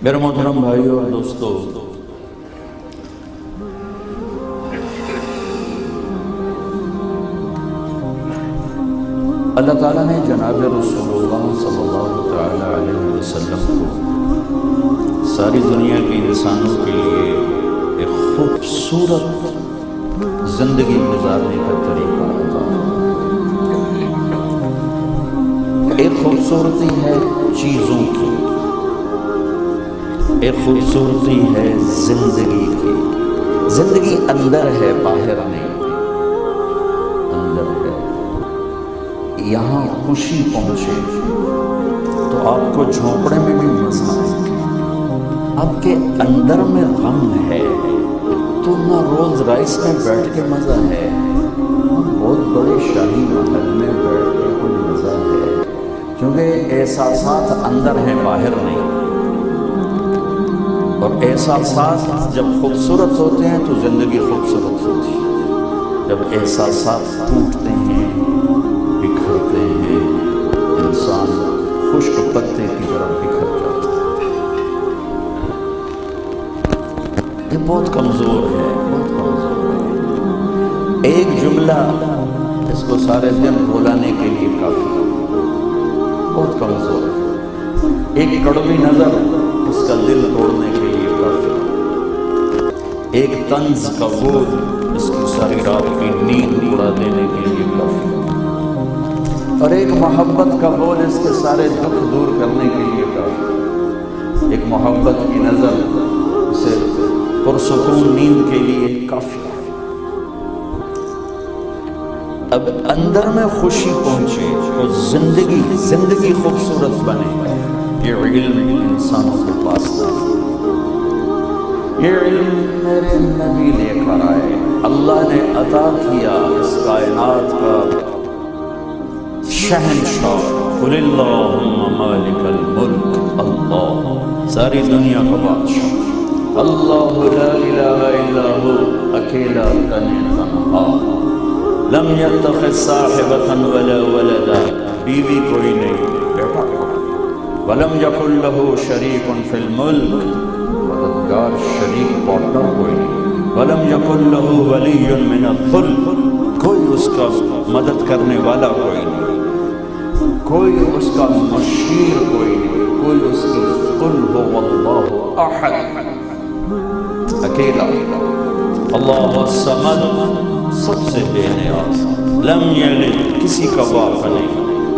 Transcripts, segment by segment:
میرے محترم بھائیو اور دوستو، اللہ تعالیٰ نے جناب رسول اللہ صلی اللہ تعالیٰ علیہ وسلم کو ساری دنیا کے انسانوں کے لیے ایک خوبصورت زندگی گزارنے کا طریقہ عطا فرمایا۔ ایک خوبصورتی ہے چیزوں کی، ایک خوبصورتی ہے زندگی کی۔ زندگی اندر ہے، باہر نہیں، اندر ہے۔ یہاں خوشی پہنچے تو آپ کو جھونپڑے میں بھی مزہ آئے، آپ کے اندر میں غم ہے تو نہ رولز رائس میں بیٹھ کے مزہ ہے، بہت بڑے شاہی محل میں بیٹھ کے کوئی مزہ ہے، کیونکہ احساسات اندر ہیں، باہر نہیں۔ اور احساسات جب خوبصورت ہوتے ہیں تو زندگی خوبصورت ہوتی ہے۔ جب احساسات ٹوٹتے ہیں، بکھرتے ہیں، انسان خشک پتے کی طرح بکھر جاتا ہے۔ یہ بہت کمزور ہے، بہت کمزور ہے۔ ایک جملہ اس کو سارے دن بھولانے کے لیے کافی ہے، بہت کمزور ہے۔ ایک کڑوی نظر اس کا دل توڑنے کے لیے کافی ہے۔ ایک طنز کا بول اس کی ساری رات کی نیند اڑا دینے کے لیے کافی ہے، اور ایک محبت کا بول اس کے سارے دکھ دور کرنے کے لیے کافی ہے۔ ایک محبت کی نظر اسے پرسکون نیند کے لیے کافی ہے۔ اب اندر میں خوشی پہنچے اور زندگی خوبصورت بنے، یہ علم انسانوں کے پاس نہیں۔ یہ علم میرے نبی لے کر آئے، اللہ نے عطا کیا اس کائنات کا شہنشاہ، قل اللہم مالک الملک، اللہ ساری دنیا کا بادشاہ، اللہ لا الہ الا ہو، اکیلا تنہا، لم یتخذ صاحبۃ ولا ولدا، بیوی کوئی نہیں، بیٹا ولم یکن لہ شریک فی الملک، مددگار شریک پارٹنر کوئی نہیں، ولم یکن لہ ولی من الذل، کوئی اس کا مدد کرنے والا کوئی نہیں، کوئی اس کا مشیر کوئی نہیں، کوئی اس کی قل هو اللہ احد، اکیلا، اللہ الصمد، سب سے بے نیاز، لم یلد کسی کا باپ نہیں،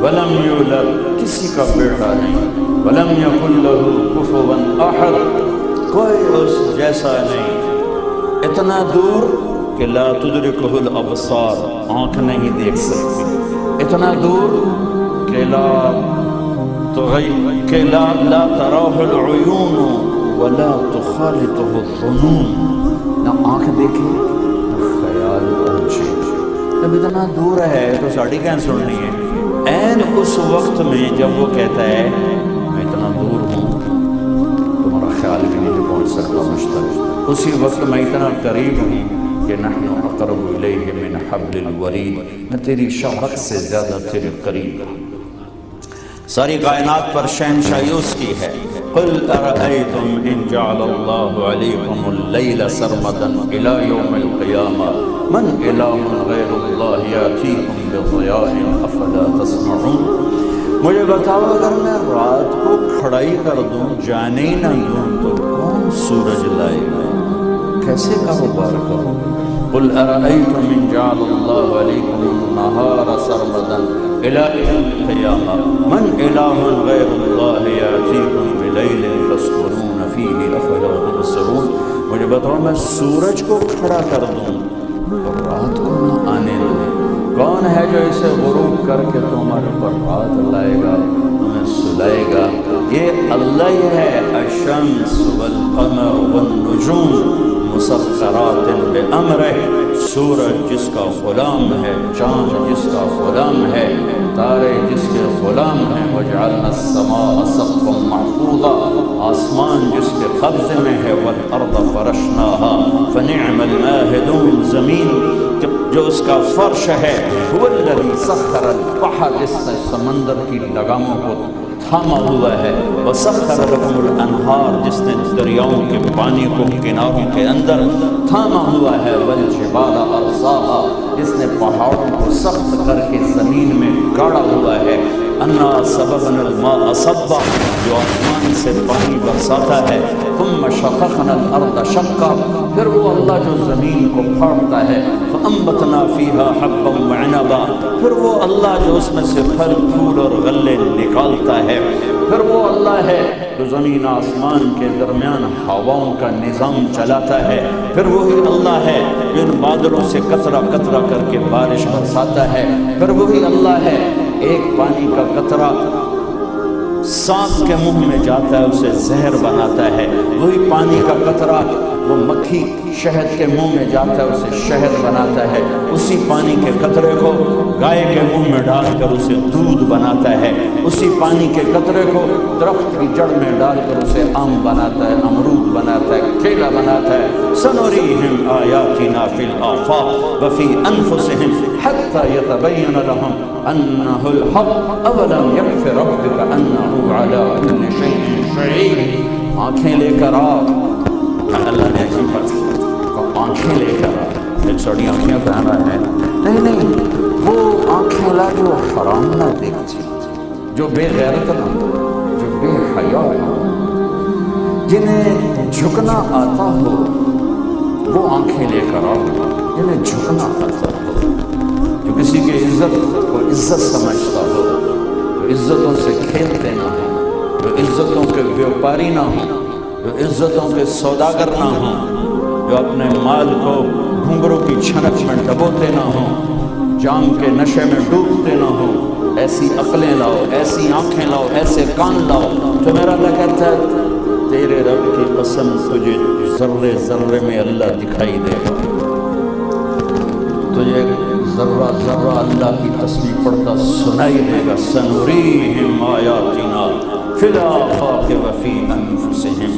ولم یولد کسی کا بیٹا نہیں، ولم یکن لہ کفوا احد، کوئی اس جیسا نہیں، اتنا دور کہ لا تدرکہ الابصار، آنکھ نہیں دیکھ سکتی، اتنا دور کہ لا تراہ العیون ولا تخالطہ الظنون، نہ آنکھ دیکھے نہ خیال پہنچے۔ جب اتنا دور ہے تو ساڑھی کہیں سننی ہے؟ این اس وقت میں جب وہ کہتا ہے میں اتنا دور ہوں تمہارا خیال بھی نہیں پہنچ سکتا مجھ تک، اسی وقت میں اتنا قریب ہوں کہ نحن اقرب الیہ من حبل الورید، میں تیری شہرت سے زیادہ تیرے قریب ہوں۔ ساری کائنات پر شہنشاہی اس کی ہے۔ قل ارأیتم ان جعل اللہ علیکم اللیل سرمدا الی یوم القیامہ من الہ غیر اللہ یاتیکم بضیاء افلا تسمعون، مجھے بتاؤ اگر میں رات کو کھڑائی کر دوں، جانے ہی نہ دوں تو کون سورج لائے گا، کیسے کاروبار کروں؟ قل ارأیتم ان جعل اللہ علیکم النہار سرمدا الی یوم القیامہ من الہ غیر اللہ یاتیکم بلیل تسکنون فیہ افلا تبصرون، مجھے بتاؤ میں سورج کو کھڑا کر دوں اور رات کو نہ آنے دوں، کون ہے جو اسے غروب کر کے تمہارے پر رات لائے گا، تمہیں سلائے گا؟ یہ اللہ ہی ہے، الشمس والقمر والنجوم مسخرات بامرہ، سورج جس کا غلام ہے، چاند جس کا غلام ہے، تارے جس کے غلام ہیں، وجعلنا السماء سقفا محفوظا، آسمان جس کے قبضے میں ہے، والارض فرشناها فنعم الماہدون، زمین جو اس کا فرش ہے، هو الذی سخر البحر، جس سے سمندر کی لگاموں کو تھاما ہوا ہے۔ وَسَخَّرَ لَكُمُ الْأَنْهَارَ، جس نے دریاؤں کے پانی کو کناروں کے اندر تھاما ہوا ہے۔ وَالْجِبَالَ أَرْسَاهَا، جس نے پہاڑوں کو سخت کر کے زمین میں گاڑا ہوا ہے۔ انا سببنا الماء صبا، جو آسمان سے پانی برساتا ہے۔ ثم شققنا الارض شقا، پھر وہ اللہ جو زمین کو پھاڑتا ہے۔ فانبتنا فيها حبا وعنبا، پھر وہ اللہ جو اس میں سے پھل پھول اور غلے نکالتا ہے۔ پھر وہ اللہ ہے جو زمین آسمان کے درمیان ہواؤں کا نظام چلاتا ہے۔ پھر وہی اللہ ہے جو ان بادلوں سے قطرہ قطرہ کر کے بارش برساتا ہے۔ پھر وہی اللہ ہے، ایک پانی کا قطرہ سانپ کے منہ میں جاتا ہے اسے زہر بناتا ہے، وہی پانی کا قطرہ وہ مکھی شہد کے منہ میں جاتا ہے اسے شہد بناتا ہے، اسی پانی کے قطرے کو گائے کے منہ میں ڈال کر اسے دودھ بناتا ہے، اسی پانی کے قطرے کو درخت کی جڑ میں ڈال کر اسے آم بناتا ہے، امرود بناتا ہے، کیلا بناتا ہے۔ سنریہم آیاتنا فی الآفاق وفی انفسہم حتی یتبین لہم انہ الحق اولم یکف ربک انہ علی کل شیء شہید۔ آنکھیں لے کر آ، اللہ نے ایسی بات کی، آنکھیں لے کر آ۔ ایک سڑی آنکھیں پہنا ہے، نہیں وہ آنکھیں لا جو حرام نہ دیکھتی، جو بے غیرت نہ ہو، جو بے حیا نہ ہو، جنہیں جھکنا آتا ہو وہ آنکھیں لے کر آ، جنہیں جھکنا آتا ہو، جو کسی کی عزت کو عزت سمجھتا ہو، جو عزتوں سے کھیلتے نہ ہوں، جو عزتوں کے بیوپاری نہ ہوں، جو عزتوں کے سوداگر نہ ہوں، جو اپنے مال کو گھنگروں کی چھنک میں ڈبوتے نہ ہوں، جام کے نشے میں ڈوبتے نہ ہوں، ایسی عقلیں لاؤ، ایسی آنکھیں لاؤ، ایسے کان لاؤ۔ تو میرا اللہ کہتا ہے تیرے رب کی قسم تجھے ذرے ذرے میں اللہ دکھائی دے گا، تجھے ذرہ ذرہ اللہ کی تسبیح پڑھتا سنائی دے گا۔ سنریہم آیاتنا فی الآفاق وفی انفسہم،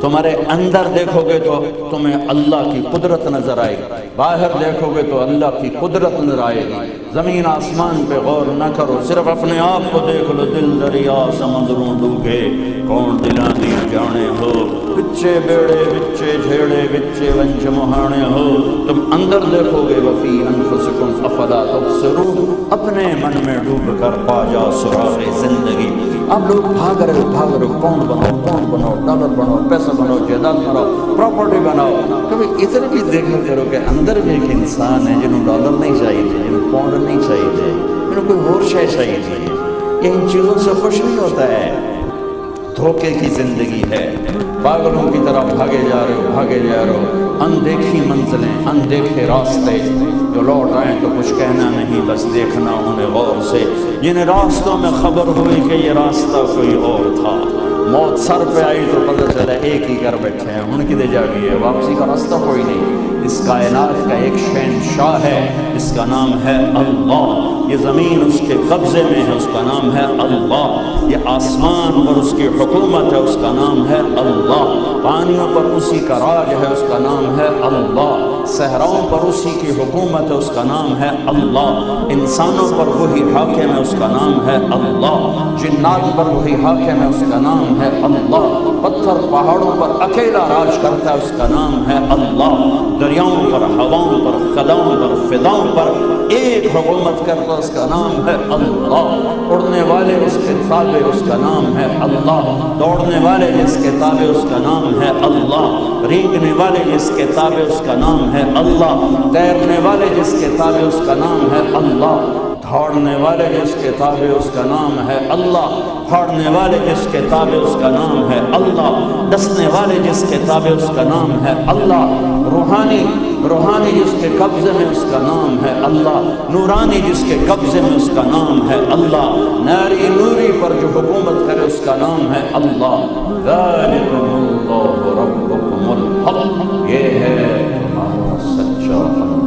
تمہارے اندر دیکھو گے تو تمہیں اللہ کی قدرت نظر آئے گی، باہر دیکھو گے تو اللہ کی قدرت نظر آئے گی۔ زمین آسمان پہ غور نہ کرو، صرف اپنے آپ کو دیکھ لو۔ دل دریا سمندروں ڈوبے، کون دلانی جانے ہو، بچے بیڑے بچے جھیڑے بچے ونج مہانے ہو، تم اندر دیکھو گے۔ وفی انفسکم افلا تبصرون، اپنے من میں ڈوب کر پا جا سراغ زندگی۔ اب لوگ بھاگ رہے کون بنو، ڈالر بنو، پیسہ بنو، جائیداد بناؤ، پراپرٹی بناؤ۔ کبھی ادھر بھی دیکھا کرو کہ اندر بھی ایک انسان ہے جنہوں ڈالر نہیں چاہیے، جنہوں پاؤنڈ نہیں چاہیے، جنہوں کوئی اور شے چاہیے۔ یہ ان چیزوں سے خوش نہیں ہوتا ہے، دھوکے کی زندگی ہے، پاگلوں کی طرح بھاگے جا رہے ہو، اندیکھی منزلیں، اندیکھے راستے، جو لوٹ آئیں تو کچھ کہنا نہیں، بس دیکھنا انہیں غور سے۔ جنہیں راستوں میں خبر ہوئی کہ یہ راستہ کوئی اور تھا، موت سر پہ آئی تو پتہ چلا ایک ہی کر بیٹھے ہیں، ان کی دے جا گئی ہے، واپسی کا راستہ کوئی نہیں۔ اس کائنات کا ایک شہنشاہ ہے، اس کا نام ہے اللہ۔ یہ زمین اس کے قبضے میں ہے، اس کا نام ہے اللہ۔ یہ آسمان پر اس کی حکومت ہے، اس کا نام ہے اللہ۔ پانیوں پر اسی کا راج ہے، اس کا نام ہے اللہ۔ صحراؤں پر اسی کی حکومت ہے، اس کا نام ہے اللہ۔ انسانوں پر وہی حاکم ہے، اس کا نام ہے اللہ۔ جنات پر وہی حاکم ہے، اس کا نام ہے اللہ۔ پتھر پہاڑوں پر اکیلا راج کرتا ہے، اس کا نام ہے اللہ۔ دریاؤں پر، ہواؤں پر، خلاؤں پر، فضاؤں پر ایک حکومت کرتا، اس کا نام ہے اللہ۔ اڑنے والے اس کے تابع، اس کا نام ہے اللہ۔ دوڑنے والے جس کے تابع، اس کا نام ہے اللہ۔ رینگنے والے جس کے تابع، اس کا نام ہے اللہ۔ تیرنے والے جس کے تابع، اس کا نام ہے اللہ۔ دھاڑنے والے جس کے تابع، اس کا نام ہے اللہ۔ پھاڑنے والے جس کے تابع، اس کا نام ہے اللہ۔ ڈسنے والے جس کے تابع، اس کا نام ہے اللہ۔ روحانی جس کے قبضے میں، اس کا نام ہے اللہ۔ نورانی جس کے قبضے میں، اس کا نام ہے اللہ۔ نوری پر جو حکومت کرے، اس کا نام ہے اللہ۔ ذالکم اللہ ربکم الحق، یہ ہے تمہارا سچا اللہ۔